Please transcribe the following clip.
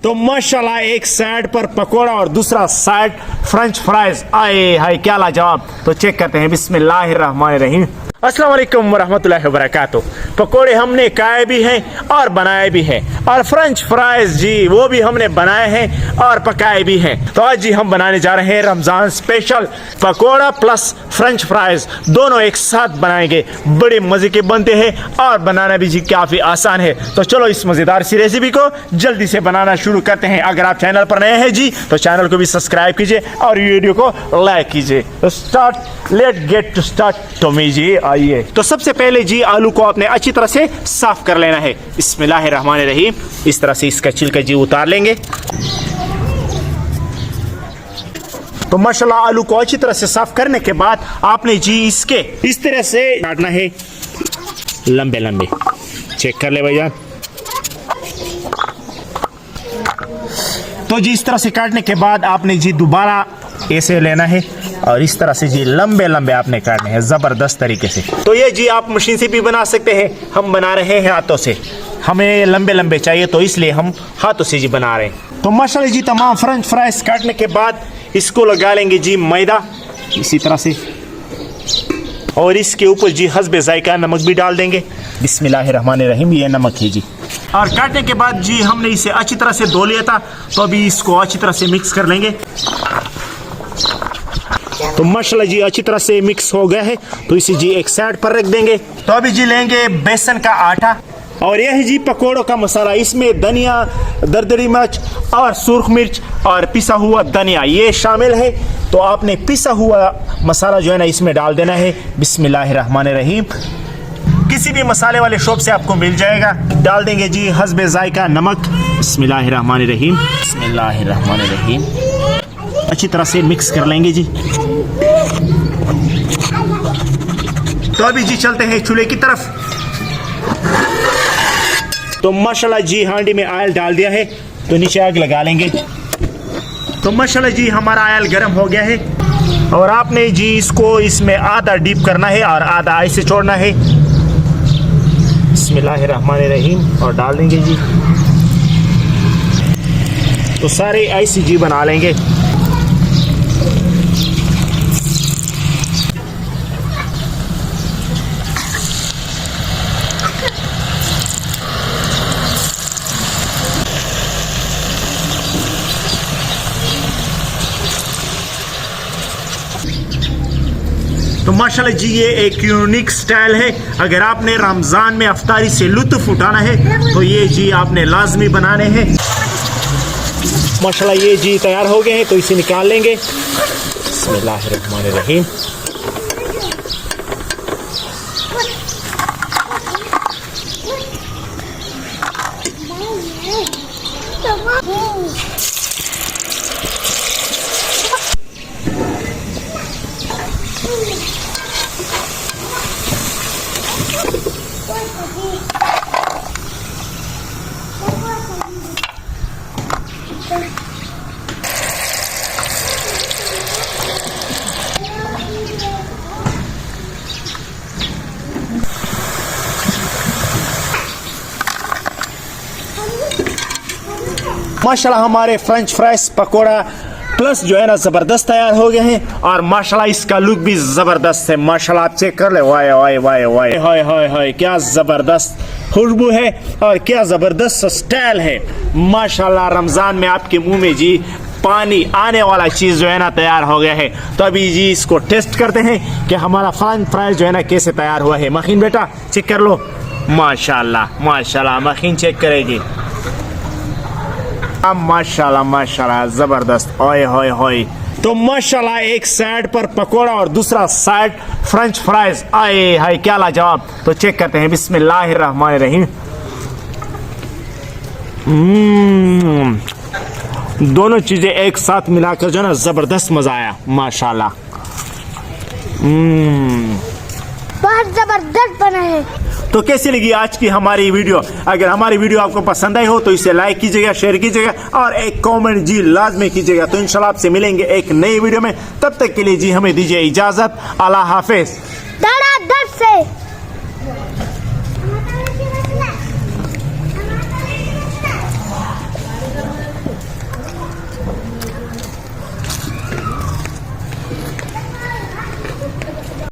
तो माशाल्लाह एक साइड पर पकोड़ा और दूसरा साइड फ्रेंच फ्राइज आए हाय क्या लाजवाब। तो चेक करते हैं बिस्मिल्लाहिर्रहमानिर्रहीम। अस्सलाम वालेकुम वरहमतुल्लाहि वबरकातुहू। पकोड़े हमने खाए भी हैं और बनाए भी हैं और फ्रेंच फ्राइज जी वो भी हमने बनाए हैं और पकाए भी हैं। तो आज जी हम बनाने जा रहे हैं Ramzan special pakora plus French fries, दोनों एक साथ बनाएंगे। बड़े मज़े के बनते हैं और बनाना भी जी काफ़ी आसान है। तो चलो इस मज़ेदार सी रेसिपी को जल्दी से बनाना शुरू करते हैं। अगर आप चैनल पर नए हैं जी तो चैनल को भी सब्सक्राइब कीजिए और वीडियो को लाइक कीजिए। तो start, let get to start तो मी जी आइए। तो सबसे पहले जी आलू को आपने अच्छी तरह से साफ कर लेना है। बिस्मिल्लाहिर्रहमानिर्रहीम। इस तरह से इसका छिलका जी उतार लेंगे। तो माशाल्लाह आलू को अच्छी तरह से साफ करने के बाद आपने जी इसके इस तरह से काटना है, लंबे लंबे। चेक कर ले भैया। तो जी इस तरह से काटने के बाद आपने जी दोबारा ऐसे लेना है और इस तरह से जी लंबे लंबे आपने काटने हैं जबरदस्त तरीके से। तो ये जी आप मशीन से भी बना सकते हैं, हम बना रहे हैं हाथों से। हमें लंबे लंबे चाहिए तो इसलिए हम हाथों से जी बना रहे हैं। तो माशाल्लाह जी तमाम फ्रेंच फ्राइज काटने के बाद इसको लगा लेंगे जी मैदा इसी तरह से और इसके ऊपर जी हस्बे जायका नमक भी डाल देंगे। बिस्मिल्लाहिर्रहमानिर्रहीम। ये नमक है जी। और काटने के बाद जी हमने इसे अच्छी तरह से धो लिया था, तो अभी इसको अच्छी तरह से मिक्स कर लेंगे। तो माशाल्लाह जी अच्छी तरह से मिक्स हो गया है, तो इसे जी एक साइड पर रख देंगे। तो अभी जी लेंगे बेसन का आटा और यह है जी पकोड़ों का मसाला। इसमें धनिया, दरदरी मिर्च और सुर्ख मिर्च और पिसा हुआ धनिया ये शामिल है। तो आपने पिसा हुआ मसाला जो है ना इसमें डाल देना है। बिस्मिल्लाहिर्रहमानिर्रहीम। किसी भी मसाले वाले शॉप से आपको मिल जाएगा। डाल देंगे जी हस्बे जायका नमक। बिस्मिल्लाहिर्रहमानिर्रहीम। बिस्मिल्लाहिर्रहमानिर्रहीम। अच्छी तरह से मिक्स कर लेंगे जी। तो अभी जी चलते हैं चूल्हे की तरफ। तो माशाल्लाह जी हांडी में ऑयल डाल दिया है, तो नीचे आग लगा लेंगे। तो माशाल्लाह जी हमारा ऑयल गर्म हो गया है और आपने जी इसको इसमें आधा डीप करना है और आधा ऐसे छोड़ना है। बिस्मिल्लाहिर्रहमानिर्रहीम। और डाल देंगे जी। तो सारे ऐसे जी बना लेंगे। तो माशाल्लाह जी ये एक यूनिक स्टाइल है। अगर आपने रमज़ान में अफ्तारी से लुत्फ उठाना है तो ये जी आपने लाजमी बनाने हैं। माशाल्लाह ये जी तैयार हो गए हैं, तो इसे निकाल लेंगे। बिस्मिल्लाहिर्रहमानिर्रहीम। माशाल्लाह हमारे फ्रेंच फ्राइज पकोड़ा प्लस जो है ना ज़बरदस्त तैयार हो गए हैं और माशाल्लाह इसका लुक भी ज़बरदस्त है। माशाल्लाह आप चेक कर ले। वाह वाह वाह वाह हाय हाय हाय क्या ज़बरदस्त खुशबू है और क्या ज़बरदस्त स्टाइल है। माशाल्लाह रमज़ान में आपके मुंह में जी पानी आने वाला चीज़ जो है ना तैयार हो गया है। तो अभी जी इसको टेस्ट करते हैं कि हमारा फ्रेंच फ्राइज जो है ना कैसे तैयार हुआ है। मखीन बेटा चेक कर लो। माशाल्लाह माशाल्लाह मखीन चेक करेगी। माशाल्लाह माशाल्लाह जबरदस्त। ओए होए होए। तो माशाल्लाह एक साइड पर पकोड़ा और दूसरा साइड फ्रेंच फ्राइज आए हाय क्या लाजवाब। तो चेक करते हैं बिस्मिल्लाहिर्रहमानिर्रहीम। दोनों चीजें एक साथ मिलाकर जो ना जबरदस्त मजा आया माशाल्लाह। बहुत जबरदस्त बना है। तो कैसी लगी आज की हमारी वीडियो? अगर हमारी वीडियो आपको पसंद आई हो तो इसे लाइक कीजिएगा, शेयर कीजिएगा और एक कमेंट जी लाजमी कीजिएगा। तो इंशाल्लाह आपसे मिलेंगे एक नई वीडियो में। तब तक के लिए जी हमें दीजिए इजाजत। अल्लाह हाफिज। धड़ाधड़ से